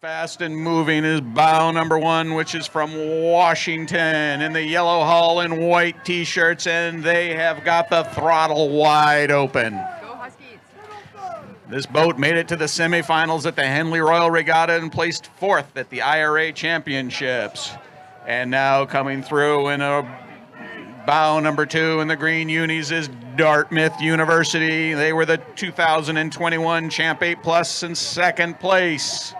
Fast and moving is bow number 1, which is from Washington in the yellow hull and white T-shirts, and they have got the throttle wide open. Go Huskies. This boat made it to the semifinals at the Henley Royal Regatta and placed 4th at the IRA Championships. And now coming through in a bow number 2 in the green unis is Dartmouth University. They were the 2021 Champ 8 Plus in 2nd place.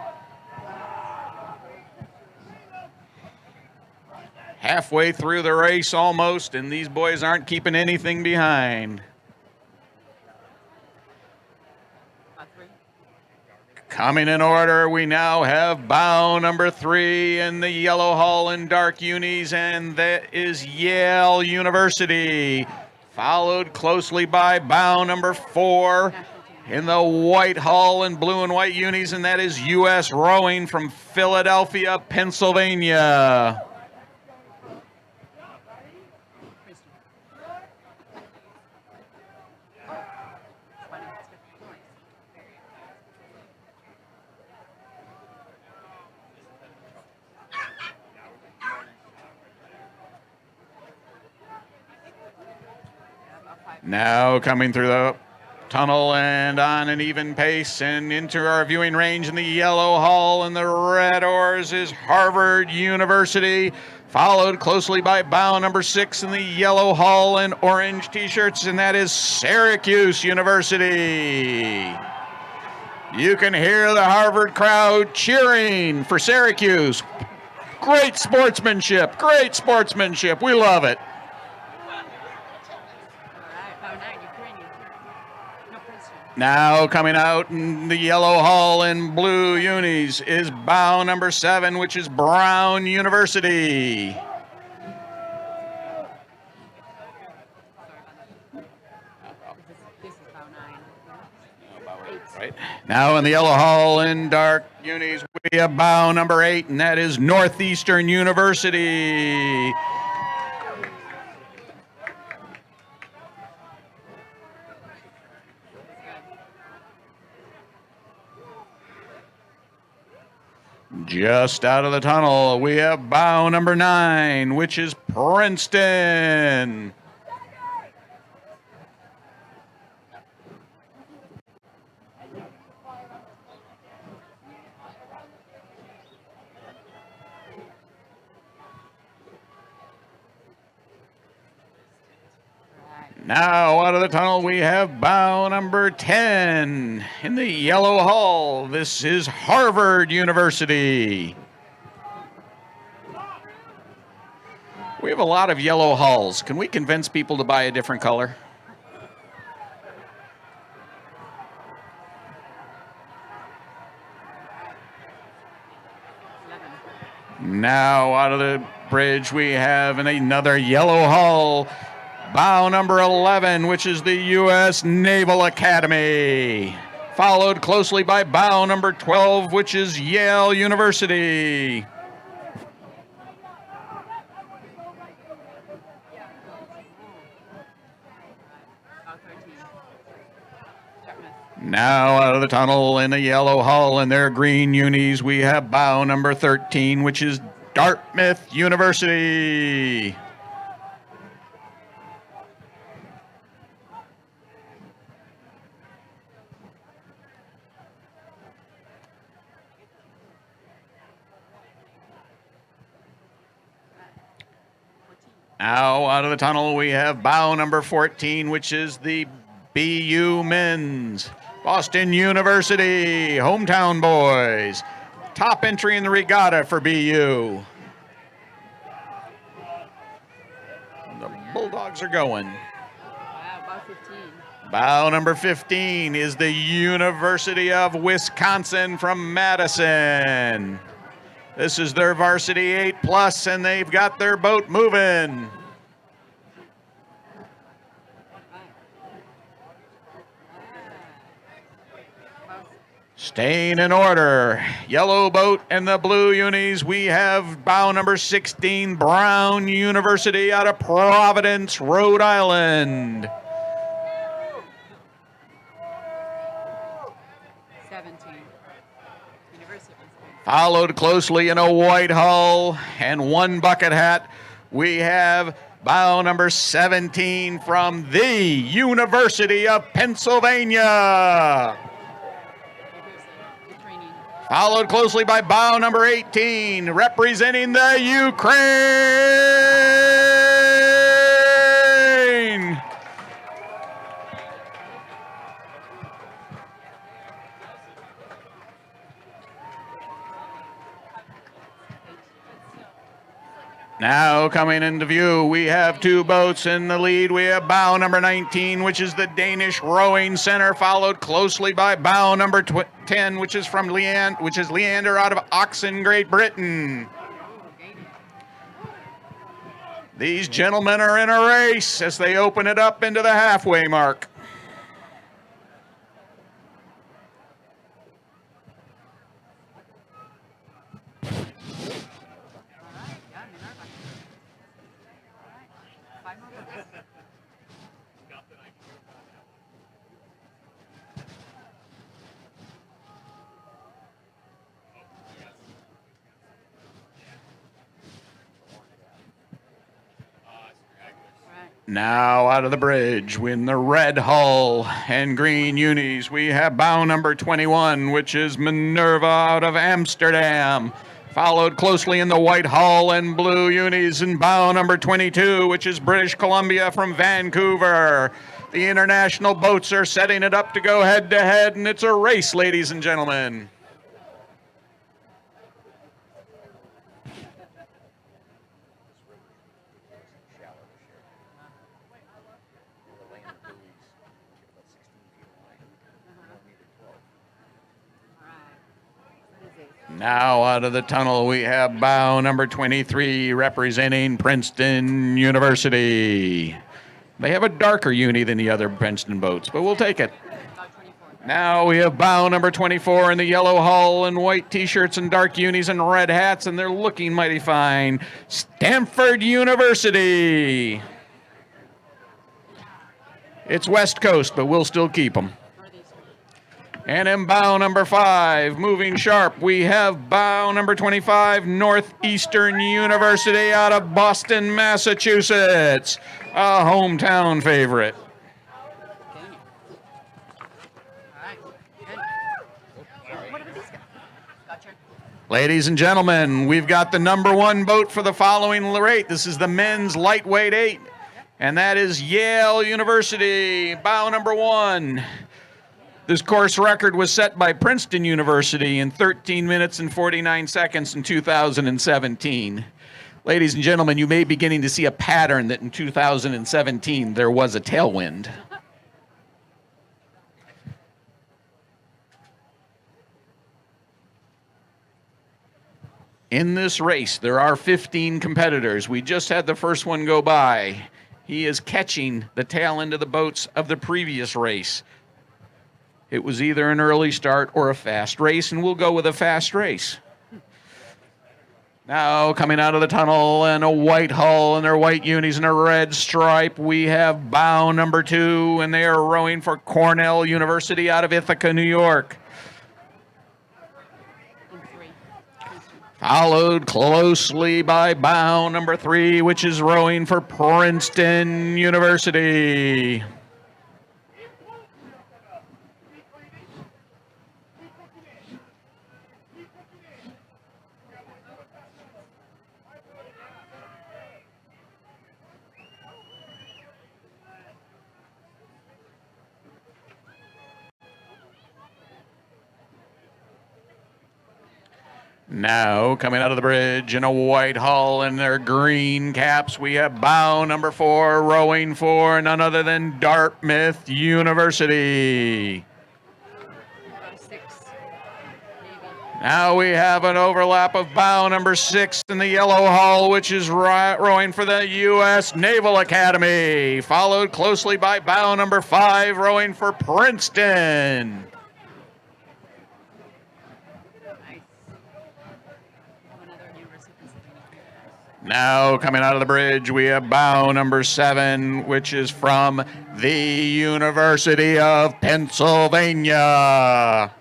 Halfway through the race almost, and these boys aren't keeping anything behind. Coming in order, we now have bow number 3 in the yellow hull and dark unis, and that is Yale University, followed closely by bow number 4 in the white hull and blue and white unis, and that is U.S. Rowing from Philadelphia, Pennsylvania. Now coming through the tunnel and on an even pace and into our viewing range in the yellow hull and the red oars is Harvard University, followed closely by bow number 6 in the yellow hull and orange T-shirts, and that is Syracuse University. You can hear the Harvard crowd cheering for Syracuse. Great sportsmanship, great sportsmanship. We love it. Now coming out in the yellow hull and blue unis is bow number 7, which is Brown University. Right. Now in the yellow hull and dark unis, we have bow number 8, and that is Northeastern University. Just out of the tunnel, we have bow number 9, which is Princeton. Now out of the tunnel, we have bow number 10 in the yellow hull. This is Harvard University. We have a lot of yellow hulls. Can we convince people to buy a different color? Now out of the bridge, we have another yellow hull. Bow number 11, which is the U.S. Naval Academy, followed closely by bow number 12, which is Yale University. Now out of the tunnel in a yellow hull and their green unis, we have bow number 13, which is Dartmouth University. Now out of the tunnel, we have bow number 14, which is the BU men's. Boston University, hometown boys. Top entry in the regatta for BU. The Bulldogs are going. Wow, bow 15. Bow number 15 is the University of Wisconsin from Madison. This is their varsity 8 plus, and they've got their boat moving. Staying in order, yellow boat and the blue unis, we have bow number 16, Brown University out of Providence, Rhode Island. 17. University. Followed closely in a white hull and one bucket hat, we have bow number 17 from the University of Pennsylvania. Followed closely by bow number 18, representing the Ukraine. Now coming into view, we have two boats in the lead. We have bow number 19, which is the Danish Rowing Center, followed closely by bow number 10, which is from Leander out of Oxon, Great Britain. These gentlemen are in a race as they open it up into the halfway mark. Now out of the bridge in the red hull and green unis, we have bow number 21, which is Minerva out of Amsterdam. Followed closely in the white hull and blue unis in bow number 22, which is British Columbia from Vancouver. The international boats are setting it up to go head to head, and it's a race, ladies and gentlemen. Now out of the tunnel, we have bow number 23 representing Princeton University. They have a darker uni than the other Princeton boats, but we'll take it. Now we have bow number 24 in the yellow hull and white t-shirts and dark unis and red hats, and they're looking mighty fine. Stanford University. It's West Coast, but we'll still keep them. And in bow number 5, moving sharp, we have bow number 25, Northeastern University out of Boston, Massachusetts, a hometown favorite. Ladies and gentlemen, we've got the number 1 boat for the following rate. This is the men's lightweight 8, and that is Yale University, bow number 1. This course record was set by Princeton University in 13 minutes and 49 seconds in 2017. Ladies and gentlemen, you may be beginning to see a pattern that in 2017 there was a tailwind. In this race, there are 15 competitors. We just had the first one go by. He is catching the tail end of the boats of the previous race. It was either an early start or a fast race, and we'll go with a fast race. Now, coming out of the tunnel in a white hull and their white unis and a red stripe, we have bow number 2, and they are rowing for Cornell University out of Ithaca, New York. Followed closely by bow number 3, which is rowing for Princeton University. Now, coming out of the bridge in a white hull and their green caps, we have bow number 4 rowing for none other than Dartmouth University. Now we have an overlap of bow number 6 in the yellow hull, which is rowing for the U.S. Naval Academy, followed closely by bow number 5 rowing for Princeton. Now, coming out of the bridge, we have bow number 7, which is from the University of Pennsylvania.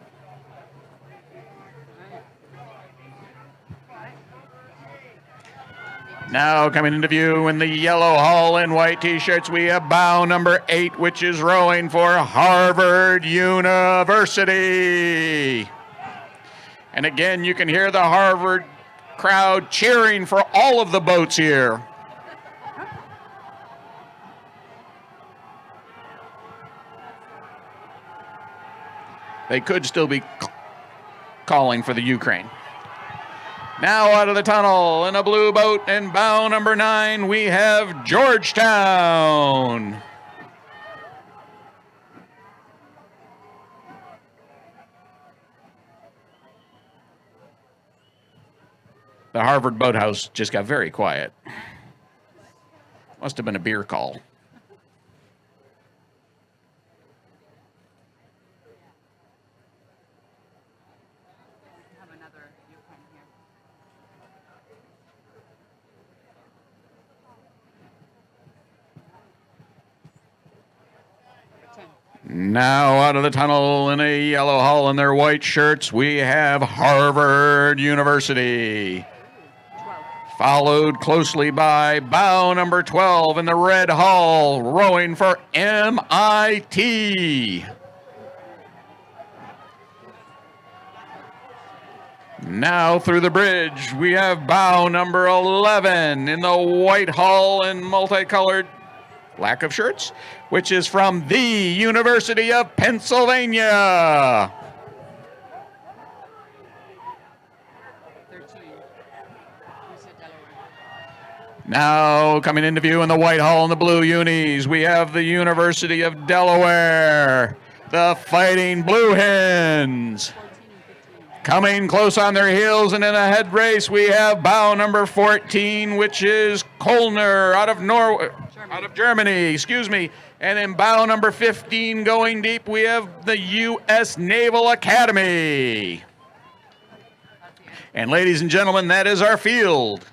Now coming into view in the yellow hull and white t-shirts, we have bow number 8, which is rowing for Harvard University. And again, you can hear the Harvard crowd cheering for all of the boats here. They could still be calling for the Ukraine. Now out of the tunnel in a blue boat and bow number 9, we have Georgetown. The Harvard boathouse just got very quiet. Must have been a beer call. Have another Ukraine here. Now out of the tunnel in a yellow hull in their white shirts, we have Harvard University. 12. Followed closely by bow number 12 in the red hull, rowing for MIT. Now through the bridge, we have bow number 11 in the white hull and multicolored lack of shirts, which is from the University of Pennsylvania. 13. You said Delaware. Now coming into view in the white hull and the blue unis, we have the University of Delaware, the Fighting Blue Hens. 14 and 15. Coming close on their heels and in a head race, we have bow number 14, which is Kolner out of Germany, And in bow number 15, going deep, we have the U.S. Naval Academy. And ladies and gentlemen, that is our field.